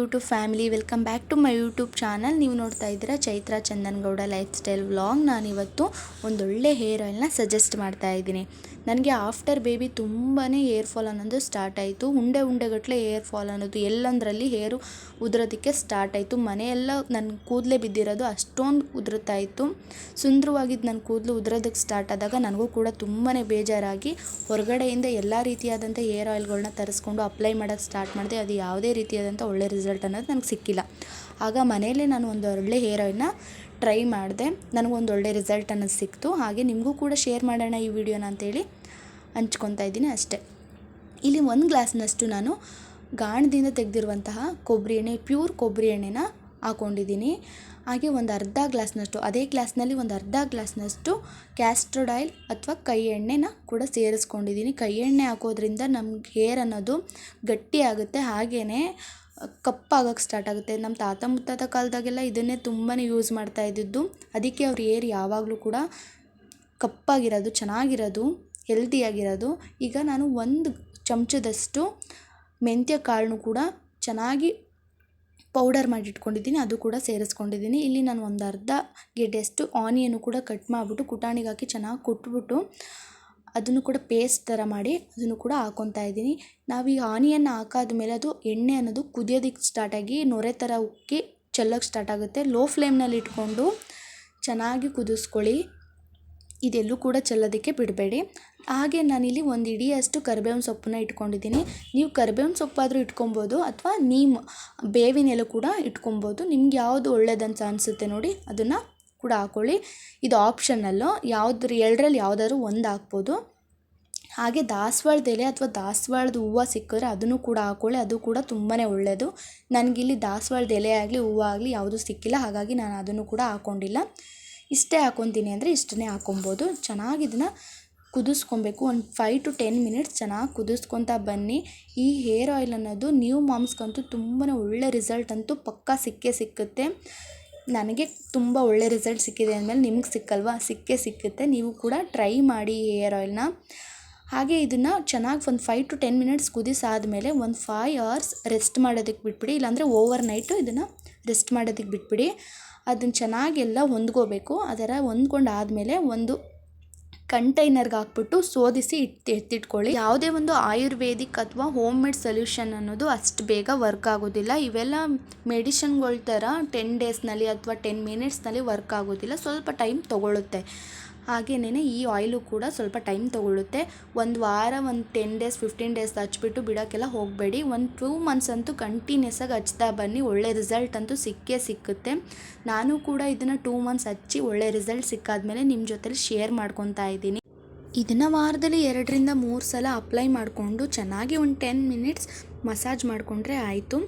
YouTube family, welcome back to my YouTube channel. ನೀವು ನೋಡ್ತಾ ಇದ್ದೀರಾ Chaitra Chandangowda lifestyle vlog. ನಾನಿವತ್ತು ಒಂದೊಳ್ಳೆ ಹೇರ್ ಆಯಿಲ್ನ ಸಜೆಸ್ಟ್ ಮಾಡ್ತಾ ಇದ್ದೀನಿ. ನನಗೆ ಆಫ್ಟರ್ ಬೇಬಿ ತುಂಬಾ ಹೇರ್ ಫಾಲ್ ಅನ್ನೋದು ಸ್ಟಾರ್ಟ್ ಆಯಿತು. ಉಂಡೆಗಟ್ಟಲೆ ಹೇರ್ ಫಾಲ್ ಅನ್ನೋದು ಎಲ್ಲಂದರಲ್ಲಿ ಹೇರು ಉದುರೋದಕ್ಕೆ ಸ್ಟಾರ್ಟ್ ಆಯಿತು. ಮನೆಯೆಲ್ಲ ನನ್ನ ಕೂದಲೇ ಬಿದ್ದಿರೋದು ಅಷ್ಟೊಂದು ಉದುರುತ್ತಾ ಇತ್ತು. ಸುಂದರವಾಗಿದ್ದು ನನ್ನ ಕೂದಲು ಉದುರೋದಕ್ಕೆ ಸ್ಟಾರ್ಟ್ ಆದಾಗ ನನಗೂ ಕೂಡ ತುಂಬಾ ಬೇಜಾರಾಗಿ ಹೊರಗಡೆಯಿಂದ ಎಲ್ಲ ರೀತಿಯಾದಂಥ ಹೇರ್ ಆಯಿಲ್ಗಳನ್ನ ತರಿಸ್ಕೊಂಡು ಅಪ್ಲೈ ಮಾಡೋಕ್ಕೆ ಸ್ಟಾರ್ಟ್ ಮಾಡಿದೆ. ಅದು ಯಾವುದೇ ರೀತಿಯಾದಂಥ ಒಳ್ಳೆ ರಿಸಲ್ಟ್ ಅನ್ನೋದು ನನಗೆ ಸಿಕ್ಕಿಲ್ಲ. ಆಗ ಮನೆಯಲ್ಲೇ ನಾನು ಒಂದು ಒಳ್ಳೆ ಹೇರ್ ಆಯಿಲ್ನ ಟ್ರೈ ಮಾಡಿದೆ. ನನಗೊಂದು ಒಳ್ಳೆ ರಿಸಲ್ಟ್ ಅನ್ನೋದು ಸಿಕ್ತು. ಹಾಗೆ ನಿಮಗೂ ಕೂಡ ಶೇರ್ ಮಾಡೋಣ ಈ ವಿಡಿಯೋನ ಅಂತೇಳಿ ಹಂಚ್ಕೊತಾ ಇದ್ದೀನಿ ಅಷ್ಟೇ. ಇಲ್ಲಿ 1 ಗ್ಲಾಸ್ನಷ್ಟು ನಾನು ಗಾಣದಿಂದ ತೆಗೆದಿರುವಂತಹ ಕೊಬ್ಬರಿ ಎಣ್ಣೆ, ಪ್ಯೂರ್ ಕೊಬ್ಬರಿ ಎಣ್ಣೆನ ಹಾಕ್ಕೊಂಡಿದ್ದೀನಿ. ಹಾಗೆ ಒಂದು ಅರ್ಧ ಗ್ಲಾಸ್ನಷ್ಟು, ಅದೇ ಗ್ಲಾಸ್ನಲ್ಲಿ ಒಂದು ಅರ್ಧ ಗ್ಲಾಸ್ನಷ್ಟು ಕ್ಯಾಸ್ಟರ್ಡ್ ಆಯಿಲ್ ಅಥವಾ ಕೈ ಎಣ್ಣೆನ ಕೂಡ ಸೇರಿಸ್ಕೊಂಡಿದ್ದೀನಿ. ಕೈ ಎಣ್ಣೆ ಹಾಕೋದ್ರಿಂದ ನಮ್ಗೆ ಹೇರ್ ಅನ್ನೋದು ಗಟ್ಟಿ ಆಗುತ್ತೆ, ಹಾಗೆಯೇ ಕಪ್ಪಾಗೋಕ್ಕೆ ಸ್ಟಾರ್ಟ್ ಆಗುತ್ತೆ. ನಮ್ಮ ತಾತ ಮುತ್ತಾತ ಕಾಲದಾಗೆಲ್ಲ ಇದನ್ನೇ ತುಂಬಾ ಯೂಸ್ ಮಾಡ್ತಾ ಇದ್ದಿದ್ದು. ಅದಕ್ಕೆ ಅವ್ರ ಹೇರ್ ಯಾವಾಗಲೂ ಕೂಡ ಕಪ್ಪಾಗಿರೋದು, ಚೆನ್ನಾಗಿರೋದು, ಹೆಲ್ದಿಯಾಗಿರೋದು. ಈಗ ನಾನು 1 ಚಮಚದಷ್ಟು ಮೆಂತ್ಯ ಕಾಳನ್ನು ಕೂಡ ಚೆನ್ನಾಗಿ ಪೌಡರ್ ಮಾಡಿ ಇಟ್ಕೊಂಡಿದ್ದೀನಿ, ಅದು ಕೂಡ ಸೇರಿಸ್ಕೊಂಡಿದ್ದೀನಿ. ಇಲ್ಲಿ ನಾನು ಒಂದು ಅರ್ಧ ಗೆಡ್ಡೆಯಷ್ಟು ಆನಿಯನ್ನು ಕೂಡ ಕಟ್ ಮಾಡಿಬಿಟ್ಟು ಕುಟಾಣಿಗೆ ಹಾಕಿ ಚೆನ್ನಾಗಿ ಕುಟ್ಬಿಟ್ಟು ಅದನ್ನು ಕೂಡ ಪೇಸ್ಟ್ ಥರ ಮಾಡಿ ಅದನ್ನು ಕೂಡ ಹಾಕ್ಕೊತಾ ಇದ್ದೀನಿ. ನಾವು ಈ ಆನಿಯನ್ ಹಾಕಾದ್ಮೇಲೆ ಅದು ಎಣ್ಣೆ ಅನ್ನೋದು ಕುದಿಯೋದಕ್ಕೆ ಸ್ಟಾರ್ಟಾಗಿ ನೊರೆ ಥರ ಉಕ್ಕಿ ಚೆಲ್ಲೋಕ್ಕೆ ಸ್ಟಾರ್ಟ್ ಆಗುತ್ತೆ. ಲೋ ಫ್ಲೇಮ್ನಲ್ಲಿ ಇಟ್ಕೊಂಡು ಚೆನ್ನಾಗಿ ಕುದಿಸ್ಕೊಳ್ಳಿ, ಇದೆಲ್ಲೂ ಕೂಡ ಚೆಲ್ಲೋದಕ್ಕೆ ಬಿಡಬೇಡಿ. ಹಾಗೆ ನಾನಿಲ್ಲಿ 1 ಹಿಡಿಯಷ್ಟು ಕರಿಬೇವಿನ ಸೊಪ್ಪನ್ನ ಇಟ್ಕೊಂಡಿದ್ದೀನಿ. ನೀವು ಕರಿಬೇವಿನ ಸೊಪ್ಪಾದರೂ ಇಟ್ಕೊಬೋದು ಅಥವಾ ಬೇವಿನ ಎಲೆ ಕೂಡ ಇಟ್ಕೊಬೋದು. ನಿಮ್ಗೆ ಯಾವುದು ಒಳ್ಳೇದಂತ ಅನಿಸುತ್ತೆ ನೋಡಿ ಅದನ್ನು ಕೂಡ ಹಾಕ್ಕೊಳ್ಳಿ. ಇದು ಆಪ್ಷನಲ್ಲು, ಎರಡರಲ್ಲಿ ಯಾವುದಾದ್ರೂ ಒಂದು ಹಾಕ್ಬೋದು. ಹಾಗೆ ದಾಸವಾಳದ ಎಲೆ ಅಥವಾ ದಾಸವಾಳದ ಹೂವು ಸಿಕ್ಕಿದ್ರೆ ಅದನ್ನು ಕೂಡ ಹಾಕ್ಕೊಳ್ಳಿ, ಅದು ಕೂಡ ತುಂಬಾ ಒಳ್ಳೆಯದು. ನನಗಿಲ್ಲಿ ದಾಸವಾಳದ ಎಲೆ ಆಗಲಿ ಹೂವು ಆಗಲಿ ಯಾವುದೂ ಸಿಕ್ಕಿಲ್ಲ, ಹಾಗಾಗಿ ನಾನು ಅದನ್ನು ಕೂಡ ಹಾಕ್ಕೊಂಡಿಲ್ಲ. ಇಷ್ಟೇ ಹಾಕ್ಕೊತೀನಿ ಅಂದರೆ ಇಷ್ಟನ್ನೇ ಹಾಕ್ಕೊಬೋದು. ಚೆನ್ನಾಗಿ ಇದನ್ನು ಕುದಿಸ್ಕೊಬೇಕು. ಒಂದು 5 to 10 ಮಿನಿಟ್ಸ್ ಚೆನ್ನಾಗಿ ಕುದಿಸ್ಕೊತಾ ಬನ್ನಿ. ಈ ಹೇರ್ ಆಯಿಲ್ ಅನ್ನೋದು ನ್ಯೂ ಮಾಮ್ಸ್ಗಂತೂ ತುಂಬಾ ಒಳ್ಳೆ ರಿಸಲ್ಟ್ ಅಂತೂ ಪಕ್ಕಾ ಸಿಕ್ಕುತ್ತೆ. ನನಗೆ ತುಂಬ ಒಳ್ಳೆ ರಿಸಲ್ಟ್ ಸಿಕ್ಕಿದೆ ಅಂದಮೇಲೆ ನಿಮ್ಗೆ ಸಿಕ್ಕಲ್ವಾ, ಸಿಕ್ಕುತ್ತೆ. ನೀವು ಕೂಡ ಟ್ರೈ ಮಾಡಿ ಈ ಹೇರ್ ಆಯಿಲ್ನ. ಹಾಗೆ ಇದನ್ನು ಚೆನ್ನಾಗಿ ಒಂದು 5 to 10 ಮಿನಿಟ್ಸ್ ಕುದಿಸಾದ್ಮೇಲೆ ಒಂದು 5 hours ರೆಸ್ಟ್ ಮಾಡೋದಕ್ಕೆ ಬಿಟ್ಬಿಡಿ, ಇಲ್ಲಾಂದರೆ ಓವರ್ ನೈಟು ಇದನ್ನು ರೆಸ್ಟ್ ಮಾಡೋದಕ್ಕೆ ಬಿಟ್ಬಿಡಿ. ಅದನ್ನು ಚೆನ್ನಾಗಿ ಎಲ್ಲ ಹೊಂದ್ಕೋಬೇಕು. ಅದರ ಹೊಂದ್ಕೊಂಡಾದಮೇಲೆ ಒಂದು ಕಂಟೈನರ್ಗೆ ಹಾಕ್ಬಿಟ್ಟು ಸೋದಿಸಿ ಎತ್ತಿಟ್ಕೊಳ್ಳಿ. ಯಾವುದೇ ಒಂದು ಆಯುರ್ವೇದಿಕ್ ಅಥವಾ ಹೋಮ್ ಮೇಡ್ ಸೊಲ್ಯೂಷನ್ ಅನ್ನೋದು ಅಷ್ಟು ಬೇಗ ವರ್ಕ್ ಆಗೋದಿಲ್ಲ. ಇವೆಲ್ಲ ಮೆಡಿಷನ್ಗಳ ಥರ 10 ಡೇಸ್ನಲ್ಲಿ ಅಥವಾ 10 ಮಿನಿಟ್ಸ್ನಲ್ಲಿ ವರ್ಕ್ ಆಗೋದಿಲ್ಲ, ಸ್ವಲ್ಪ ಟೈಮ್ ತೊಗೊಳುತ್ತೆ. ಹಾಗೆಯೇ ಈ ಆಯಿಲು ಕೂಡ ಸ್ವಲ್ಪ ಟೈಮ್ ತೊಗೊಳುತ್ತೆ. ಒಂದು ವಾರ, ಒಂದು 10 ಡೇಸ್ 15 ಡೇಸ್ ಹಚ್ಬಿಟ್ಟು ಬಿಡೋಕ್ಕೆಲ್ಲ ಹೋಗಬೇಡಿ. ಒಂದು 2 ಮಂತ್ಸ್ ಅಂತೂ ಕಂಟಿನ್ಯೂಸ್ ಆಗಿ ಹಚ್ತಾ ಬನ್ನಿ, ಒಳ್ಳೆ ರಿಸಲ್ಟ್ ಅಂತೂ ಸಿಕ್ಕುತ್ತೆ. ನಾನು ಕೂಡ ಇದನ್ನು 2 ಮಂತ್ಸ್ ಹಚ್ಚಿ ಒಳ್ಳೆ ರಿಸಲ್ಟ್ ಸಿಕ್ಕಾದ್ಮೇಲೆ ನಿಮ್ಮ ಜೊತೆಲಿ ಶೇರ್ ಮಾಡ್ಕೊತಾ ಇದ್ದೀನಿ. ಇದನ್ನು ವಾರದಲ್ಲಿ 2 ರಿಂದ 3 ಸಲ ಅಪ್ಲೈ ಮಾಡಿಕೊಂಡು ಚೆನ್ನಾಗಿ ಒಂದು 10 ಮಿನಿಟ್ಸ್ ಮಸಾಜ್ ಮಾಡಿಕೊಂಡ್ರೆ ಆಯಿತು.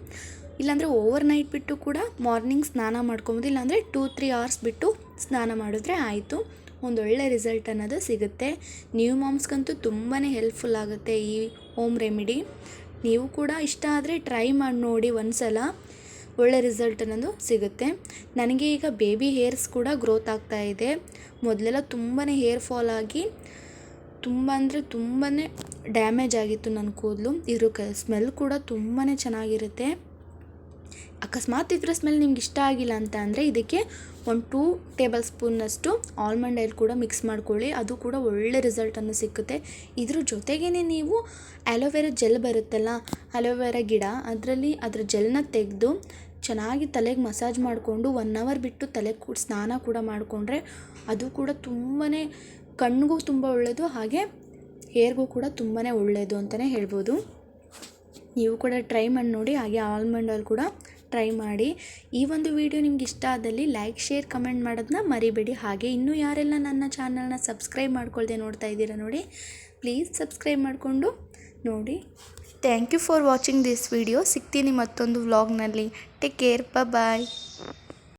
ಇಲ್ಲಾಂದರೆ ಓವರ್ ನೈಟ್ ಬಿಟ್ಟು ಕೂಡ ಮಾರ್ನಿಂಗ್ ಸ್ನಾನ ಮಾಡ್ಕೊಬೋದು, ಇಲ್ಲಾಂದರೆ 2-3 hours ಬಿಟ್ಟು ಸ್ನಾನ ಮಾಡಿದ್ರೆ ಆಯಿತು. ಒಂದೊಳ್ಳೆ ರಿಸಲ್ಟ್ ಅನ್ನೋದು ಸಿಗುತ್ತೆ. ನ್ಯೂ ಮಾಮ್ಸ್ಗಂತೂ ತುಂಬಾ ಹೆಲ್ಪ್ಫುಲ್ ಆಗುತ್ತೆ ಈ ಹೋಮ್ ರೆಮಿಡಿ. ನೀವು ಕೂಡ ಇಷ್ಟ ಆದರೆ ಟ್ರೈ ಮಾಡಿ ನೋಡಿ ಒಂದ್ಸಲ, ಒಳ್ಳೆ ರಿಸಲ್ಟ್ ಅನ್ನೋದು ಸಿಗುತ್ತೆ. ನನಗೆ ಈಗ ಬೇಬಿ ಹೇರ್ಸ್ ಕೂಡ ಗ್ರೋತ್ ಆಗ್ತಾ ಇದೆ. ಮೊದಲೆಲ್ಲ ತುಂಬಾ ಹೇರ್ ಫಾಲ್ ಆಗಿ ತುಂಬಾ ಡ್ಯಾಮೇಜ್ ಆಗಿತ್ತು ನನ್ನ ಕೂದಲು. ಇದ್ರ ಸ್ಮೆಲ್ ಕೂಡ ತುಂಬಾ ಚೆನ್ನಾಗಿರುತ್ತೆ. ಅಕಸ್ಮಾತ್ ಇದರ ಸ್ಮೆಲ್ ನಿಮ್ಗೆ ಇಷ್ಟ ಆಗಿಲ್ಲ ಅಂತ ಅಂದರೆ ಇದಕ್ಕೆ ಒಂದು 2 ಟೇಬಲ್ ಸ್ಪೂನ್ನಷ್ಟು ಆಲ್ಮಂಡ್ ಆಯಿಲ್ ಕೂಡ ಮಿಕ್ಸ್ ಮಾಡ್ಕೊಳ್ಳಿ, ಅದು ಕೂಡ ಒಳ್ಳೆ ರಿಸಲ್ಟನ್ನು ಸಿಕ್ಕುತ್ತೆ. ಇದ್ರ ಜೊತೆಗೇ ನೀವು ಆಲೋವೆರಾ ಜೆಲ್ ಬರುತ್ತಲ್ಲ, ಆಲೋವೆರಾ ಗಿಡ, ಅದರ ಜೆಲ್ನ ತೆಗೆದು ಚೆನ್ನಾಗಿ ತಲೆಗೆ ಮಸಾಜ್ ಮಾಡಿಕೊಂಡು 1 hour ಬಿಟ್ಟು ಸ್ನಾನ ಕೂಡ ಮಾಡಿಕೊಂಡ್ರೆ ಅದು ಕೂಡ ತುಂಬಾ ಕಣ್ಣಿಗೂ ತುಂಬ ಒಳ್ಳೆಯದು, ಹಾಗೆ ಹೇರ್ಗೂ ಕೂಡ ತುಂಬಾ ಒಳ್ಳೆಯದು ಅಂತಲೇ ಹೇಳ್ಬೋದು. ನೀವು ಕೂಡ ಟ್ರೈ ಮಾಡಿ ನೋಡಿ. ಹಾಗೆ ಆಲ್ಮಂಡ್ ಆಯಿಲ್ ಕೂಡ ಟ್ರೈ ಮಾಡಿ. ಈ ಒಂದು ವಿಡಿಯೋ ನಿಮ್ಗೆ ಇಷ್ಟ ಆದಲ್ಲಿ ಲೈಕ್, ಶೇರ್, ಕಮೆಂಟ್ ಮಾಡೋದನ್ನ ಮರಿಬೇಡಿ. ಹಾಗೆ ಇನ್ನೂ ಯಾರೆಲ್ಲ ನನ್ನ ಚಾನಲ್ನ ಸಬ್ಸ್ಕ್ರೈಬ್ ಮಾಡ್ಕೊಳ್ದೆ ನೋಡ್ತಾ ಇದ್ದೀರಾ ನೋಡಿ, ಪ್ಲೀಸ್ ಸಬ್ಸ್ಕ್ರೈಬ್ ಮಾಡಿಕೊಂಡು ನೋಡಿ. Thank you for watching this video. ಸಿಗ್ತೀನಿ ಮತ್ತೊಂದು ವ್ಲಾಗ್ನಲ್ಲಿ. ಟೇಕ್ ಕೇರ್, ಬಾಯ್.